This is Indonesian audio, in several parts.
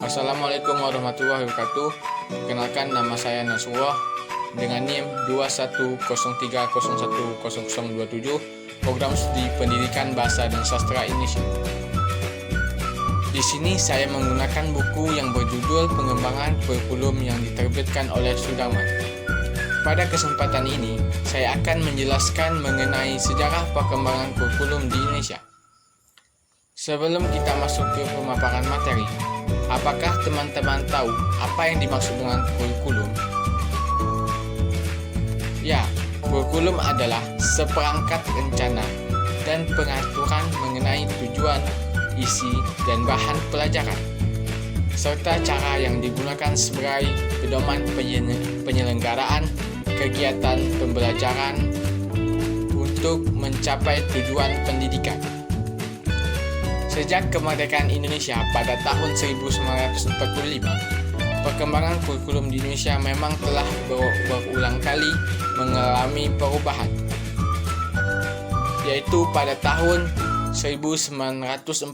Assalamualaikum warahmatullahi wabarakatuh. Kenalkan, nama saya Nasrullah dengan NIM 2103010027, Program Studi Pendidikan Bahasa dan Sastra Indonesia. Di sini saya menggunakan buku yang berjudul Pengembangan Kurikulum yang diterbitkan oleh Sudarman. Pada kesempatan ini, saya akan menjelaskan mengenai sejarah perkembangan kurikulum di Indonesia. Sebelum kita masuk ke pemaparan materi, apakah teman-teman tahu apa yang dimaksud dengan kurikulum? Ya, kurikulum adalah seperangkat rencana dan pengaturan mengenai tujuan, isi, dan bahan pelajaran, serta cara yang digunakan sebagai pedoman penyelenggaraan kegiatan pembelajaran untuk mencapai tujuan pendidikan. Sejak kemerdekaan Indonesia pada tahun 1945, perkembangan kurikulum di Indonesia memang telah berulang kali mengalami perubahan, yaitu pada tahun 1947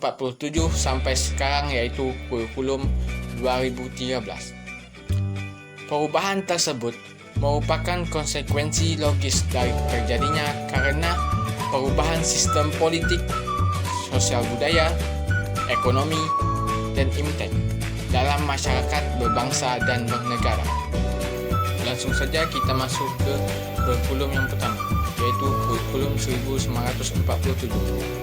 sampai sekarang, yaitu kurikulum 2013. Perubahan tersebut merupakan konsekuensi logis dari terjadinya karena perubahan sistem politik, sosial budaya, ekonomi, dan imtek dalam masyarakat berbangsa dan bernegara. Langsung saja kita masuk ke kurikulum yang pertama, yaitu kurikulum 1947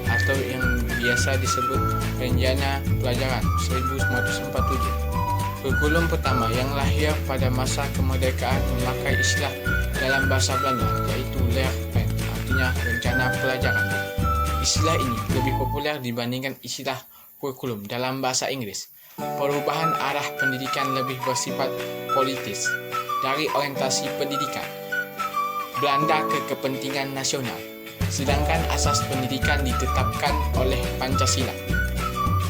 atau yang biasa disebut Rencana Pelajaran 1947. Kurikulum pertama yang lahir pada masa kemerdekaan memakai istilah dalam bahasa Belanda, yaitu Leerplan, artinya rencana pelajaran. Istilah ini lebih populer dibandingkan istilah kurikulum dalam bahasa Inggris. Perubahan arah pendidikan lebih bersifat politis, dari orientasi pendidikan Belanda ke kepentingan nasional, sedangkan asas pendidikan ditetapkan oleh Pancasila.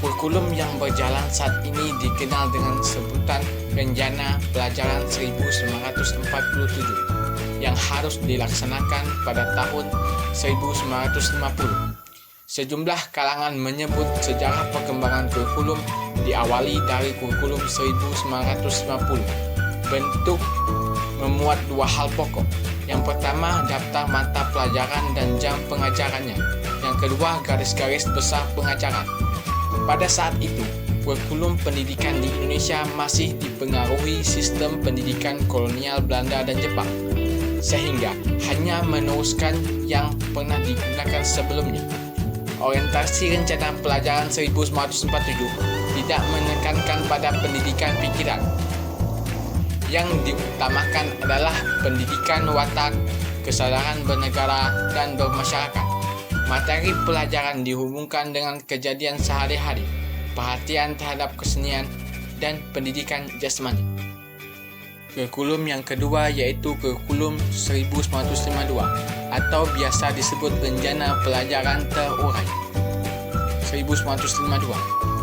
Kurikulum yang berjalan saat ini dikenal dengan sebutan Rencana Pelajaran 1947 yang harus dilaksanakan pada tahun 1950. Sejumlah kalangan menyebut sejarah perkembangan kurikulum diawali dari kurikulum 1950. Bentuk memuat dua hal pokok. Yang pertama, daftar mata pelajaran dan jam pengajarannya. Yang kedua, garis-garis besar pengajaran. Pada saat itu, kurikulum pendidikan di Indonesia masih dipengaruhi sistem pendidikan kolonial Belanda dan Jepang, sehingga hanya meneruskan yang pernah digunakan sebelumnya. Orientasi Rencana Pelajaran 1947 tidak menekankan pada pendidikan pikiran. Yang diutamakan adalah pendidikan watak, kesadaran bernegara dan bermasyarakat. Materi pelajaran dihubungkan dengan kejadian sehari-hari, perhatian terhadap kesenian, dan pendidikan jasmani. Kurikulum yang kedua yaitu kurikulum 1952 atau biasa disebut Rencana Pelajaran Terurai 1952.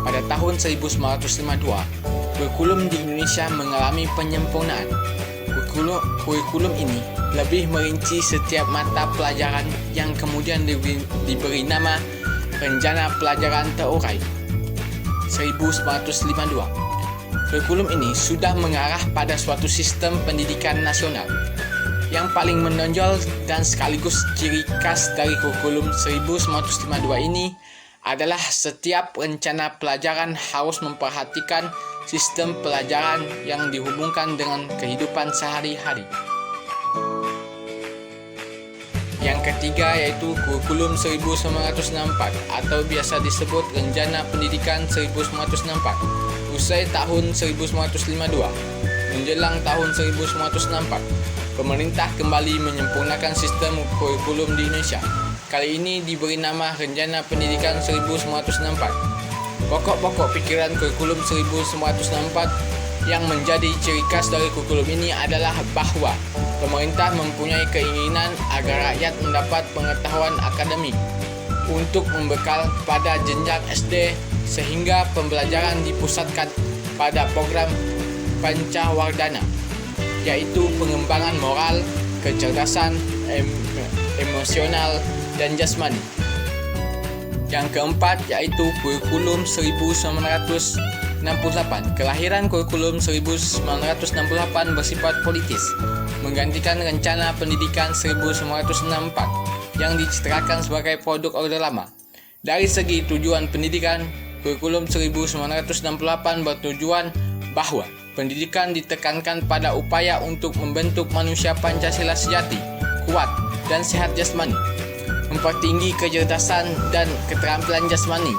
Pada tahun 1952, kurikulum di Indonesia mengalami penyempurnaan. Kurikulum ini lebih merinci setiap mata pelajaran yang kemudian diberi nama Rencana Pelajaran Terurai 1952. Kurikulum ini sudah mengarah pada suatu sistem pendidikan nasional. Yang paling menonjol dan sekaligus ciri khas dari kurikulum 1952 ini adalah setiap rencana pelajaran harus memperhatikan sistem pelajaran yang dihubungkan dengan kehidupan sehari-hari. Yang ketiga yaitu kurikulum 1964 atau biasa disebut Rencana Pendidikan 1964. Usai tahun 1952, menjelang tahun 1964, pemerintah kembali menyempurnakan sistem kurikulum di Indonesia. Kali ini diberi nama Rencana Pendidikan 1964. Pokok-pokok pikiran kurikulum 1964 yang menjadi ciri khas dari kurikulum ini adalah bahwa pemerintah mempunyai keinginan agar rakyat mendapat pengetahuan akademik untuk membekal pada jenjang SD, sehingga pembelajaran dipusatkan pada program Pancawardhana, yaitu pengembangan moral, kecerdasan, emosional, dan jasmani. Yang keempat yaitu kurikulum 1964 Kelahiran kurikulum 1968 bersifat politis, menggantikan rencana pendidikan 1964 yang dicitrakan sebagai produk Orde Lama. Dari segi tujuan pendidikan, kurikulum 1968 bertujuan bahwa pendidikan ditekankan pada upaya untuk membentuk manusia Pancasila sejati, kuat, dan sehat jasmani, mempertinggi kecerdasan dan keterampilan jasmani,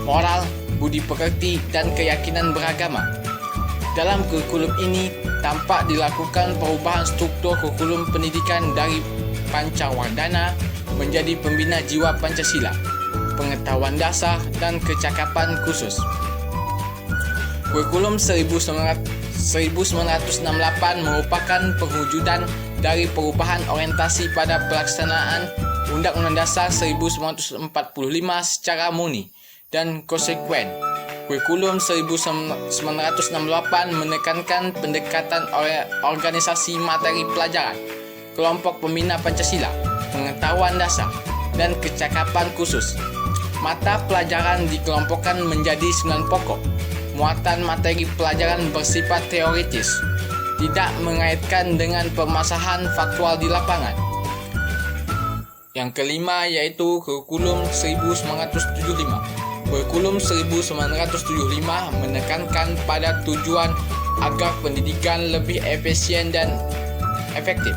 moral, budi pekerti, dan keyakinan beragama. Dalam kurikulum ini tampak dilakukan perubahan struktur kurikulum pendidikan dari Pancawardana menjadi pembina jiwa Pancasila, pengetahuan dasar, dan kecakapan khusus. Kurikulum 1968 merupakan perwujudan dari perubahan orientasi pada pelaksanaan Undang-Undang Dasar 1945 secara murni dan konsekuen. Kurikulum 1968 menekankan pendekatan organisasi materi pelajaran, kelompok pembina Pancasila, pengetahuan dasar, dan kecakapan khusus. Mata pelajaran dikelompokkan menjadi 9 pokok. Muatan materi pelajaran bersifat teoritis, tidak mengaitkan dengan permasalahan faktual di lapangan. Yang kelima yaitu kurikulum 1975. Kurikulum 1975 menekankan pada tujuan agar pendidikan lebih efisien dan efektif.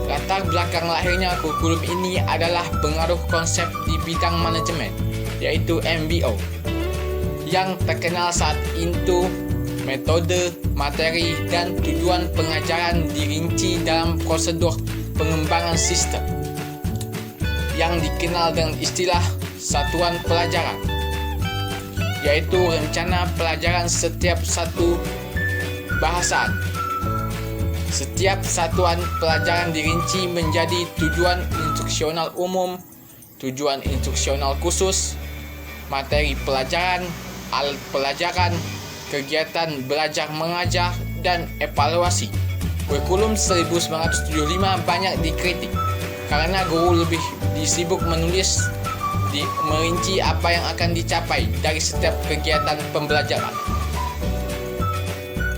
Latar belakang lahirnya kurikulum ini adalah pengaruh konsep di bidang manajemen, yaitu MBO, yang terkenal saat itu. Metode, materi, dan tujuan pengajaran dirinci dalam prosedur pengembangan sistem yang dikenal dengan istilah satuan pelajaran, yaitu rencana pelajaran setiap satu bahasaan. Setiap satuan pelajaran dirinci menjadi tujuan instruksional umum, tujuan instruksional khusus, materi pelajaran, alat pelajaran, kegiatan belajar mengajar, dan evaluasi. Kurikulum 1975 banyak dikritik karena guru lebih disibuk menulis merinci apa yang akan dicapai dari setiap kegiatan pembelajaran.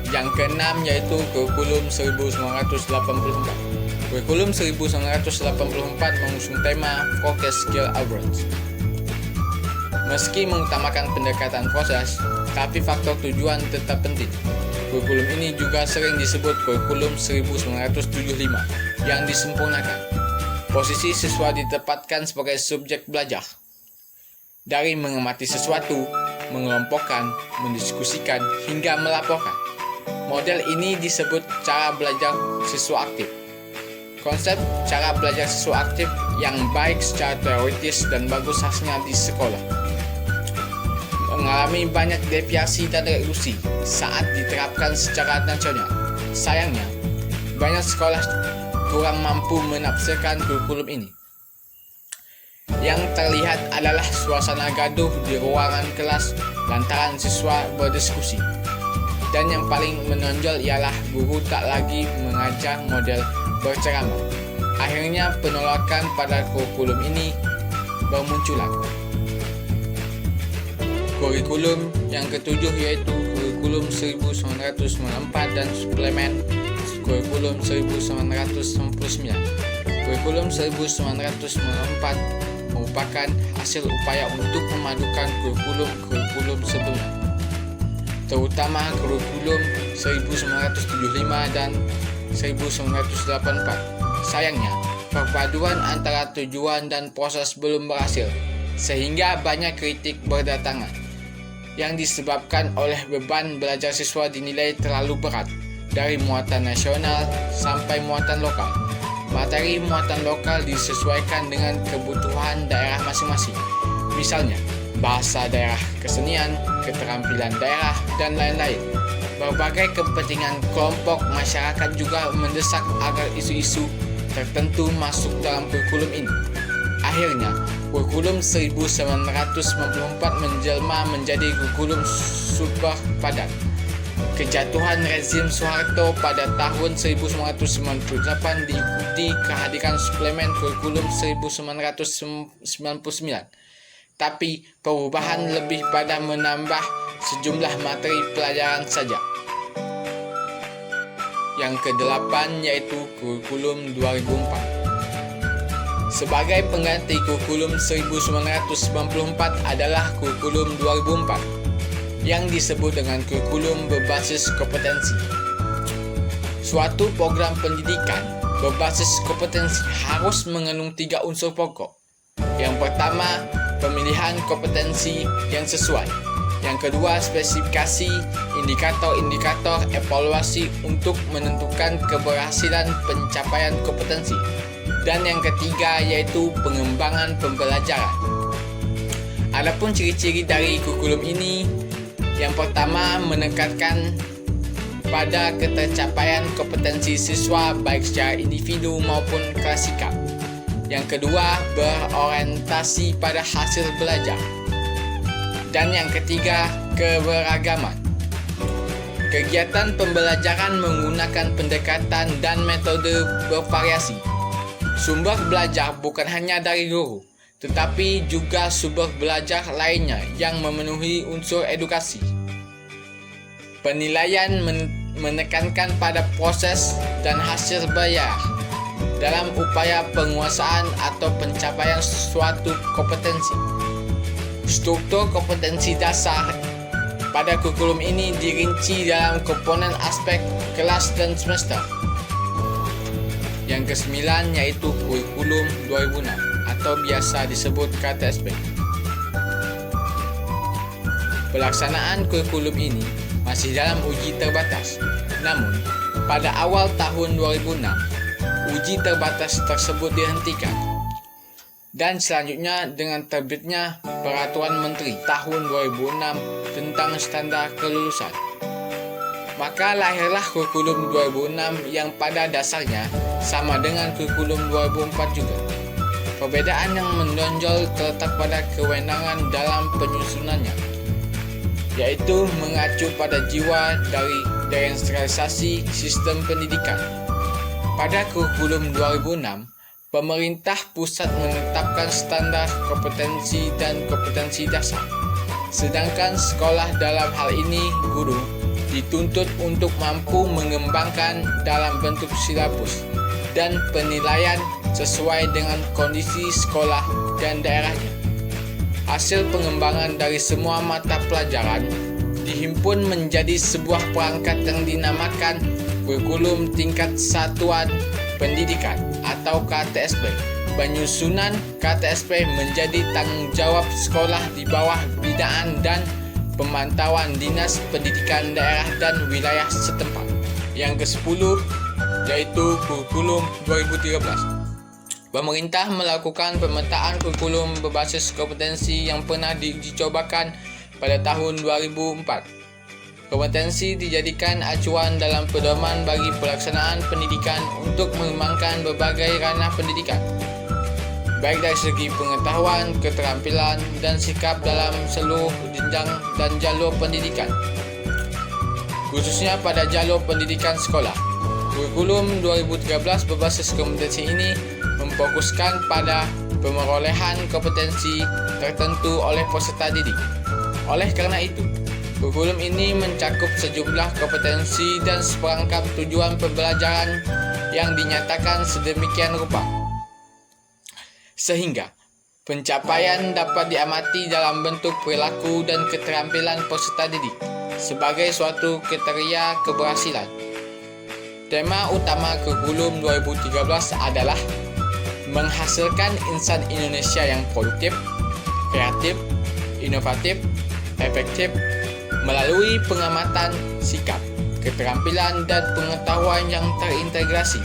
Yang keenam yaitu kurikulum 1984. Kurikulum 1984 mengusung tema Focus Skill Awards. Meski mengutamakan pendekatan proses, tapi faktor tujuan tetap penting. Kurikulum ini juga sering disebut kurikulum 1975 yang disempurnakan. Posisi siswa ditempatkan sebagai subjek belajar. Dari mengamati sesuatu, mengelompokkan, mendiskusikan, hingga melaporkan. Model ini disebut cara belajar siswa aktif. Konsep cara belajar siswa aktif yang baik secara teoritis dan bagus hasilnya di sekolah mengalami banyak deviasi dan reduksi saat diterapkan secara nasional. Sayangnya, banyak sekolah kurang mampu menafsirkan kurikulum ini. Yang terlihat adalah suasana gaduh di ruangan kelas lantaran siswa berdiskusi. Dan yang paling menonjol ialah guru tak lagi mengajar model berceramah. Akhirnya penolakan pada kurikulum ini bermunculan. Kurikulum yang ketujuh yaitu kurikulum 1994 dan suplemen kurikulum 1999. Kurikulum 1994 merupakan hasil upaya untuk memadukan kurikulum sebelumnya, terutama kurikulum 1975 dan 1984. Sayangnya, perpaduan antara tujuan dan proses belum berhasil, sehingga banyak kritik berdatangan, yang disebabkan oleh beban belajar siswa dinilai terlalu berat, dari muatan nasional sampai muatan lokal. Materi muatan lokal disesuaikan dengan kebutuhan daerah masing-masing. Misalnya, bahasa daerah, kesenian, keterampilan daerah, dan lain-lain. Berbagai kepentingan kelompok masyarakat juga mendesak agar isu-isu tertentu masuk dalam kurikulum ini. Akhirnya, kurikulum 1994 menjelma menjadi kurikulum super padat. Kejatuhan rezim Soeharto pada tahun 1998 diikuti kehadiran suplemen kurikulum 1999. Tapi perubahan lebih pada menambah sejumlah materi pelajaran saja. Yang ke-8 yaitu kurikulum 2004. Sebagai pengganti kurikulum 1994 adalah kurikulum 2004 yang disebut dengan kurikulum berbasis kompetensi. Suatu program pendidikan berbasis kompetensi harus mengandung 3 unsur pokok. Yang pertama, pemilihan kompetensi yang sesuai. Yang kedua, spesifikasi indikator-indikator evaluasi untuk menentukan keberhasilan pencapaian kompetensi. Dan yang ketiga yaitu pengembangan pembelajaran. Adapun ciri-ciri dari kurikulum ini, yang pertama menekankan pada ketercapaian kompetensi siswa baik secara individu maupun klasikal. Yang kedua, berorientasi pada hasil belajar. Dan yang ketiga, keberagaman. Kegiatan pembelajaran menggunakan pendekatan dan metode bervariasi. Sumber belajar bukan hanya dari guru, tetapi juga sumber belajar lainnya yang memenuhi unsur edukasi. Penilaian menekankan pada proses dan hasil belajar dalam upaya penguasaan atau pencapaian suatu kompetensi. Struktur kompetensi dasar pada kurikulum ini dirinci dalam komponen aspek kelas dan semester. Yang ke-9 yaitu kurikulum 2006 atau biasa disebut KTSP. Pelaksanaan kurikulum ini masih dalam uji terbatas. Namun, pada awal tahun 2006, uji terbatas tersebut dihentikan. Dan selanjutnya dengan terbitnya Peraturan Menteri tahun 2006 tentang standar kelulusan, maka lahirlah kurikulum 2006 yang pada dasarnya sama dengan kurikulum 2004 juga. Perbedaan yang menonjol terletak pada kewenangan dalam penyusunannya, yaitu mengacu pada jiwa dari desentralisasi sistem pendidikan. Pada kurikulum 2006, pemerintah pusat menetapkan standar kompetensi dan kompetensi dasar. Sedangkan sekolah dalam hal ini guru dituntut untuk mampu mengembangkan dalam bentuk silabus dan penilaian sesuai dengan kondisi sekolah dan daerahnya. Hasil pengembangan dari semua mata pelajaran dihimpun menjadi sebuah perangkat yang dinamakan kurikulum tingkat satuan pendidikan atau KTSP. Penyusunan KTSP menjadi tanggung jawab sekolah di bawah binaan dan pemantauan Dinas Pendidikan Daerah dan Wilayah setempat. Yang ke-10 yaitu kurikulum 2013. Pemerintah melakukan pemetaan kurikulum berbasis kompetensi yang pernah diuji cobakan pada tahun 2004. Kompetensi dijadikan acuan dalam pedoman bagi pelaksanaan pendidikan untuk mengembangkan berbagai ranah pendidikan, baik dari segi pengetahuan, keterampilan, dan sikap dalam seluruh jenjang dan jalur pendidikan, khususnya pada jalur pendidikan sekolah. Kurikulum 2013 berbasis kompetensi ini memfokuskan pada pemerolehan kompetensi tertentu oleh peserta didik. Oleh karena itu, kurikulum ini mencakup sejumlah kompetensi dan seperangkap tujuan pembelajaran yang dinyatakan sedemikian rupa, sehingga pencapaian dapat diamati dalam bentuk perilaku dan keterampilan peserta didik sebagai suatu kriteria keberhasilan. Tema utama kurikulum 2013 adalah menghasilkan insan Indonesia yang produktif, kreatif, inovatif, efektif, melalui pengamatan sikap, keterampilan, dan pengetahuan yang terintegrasi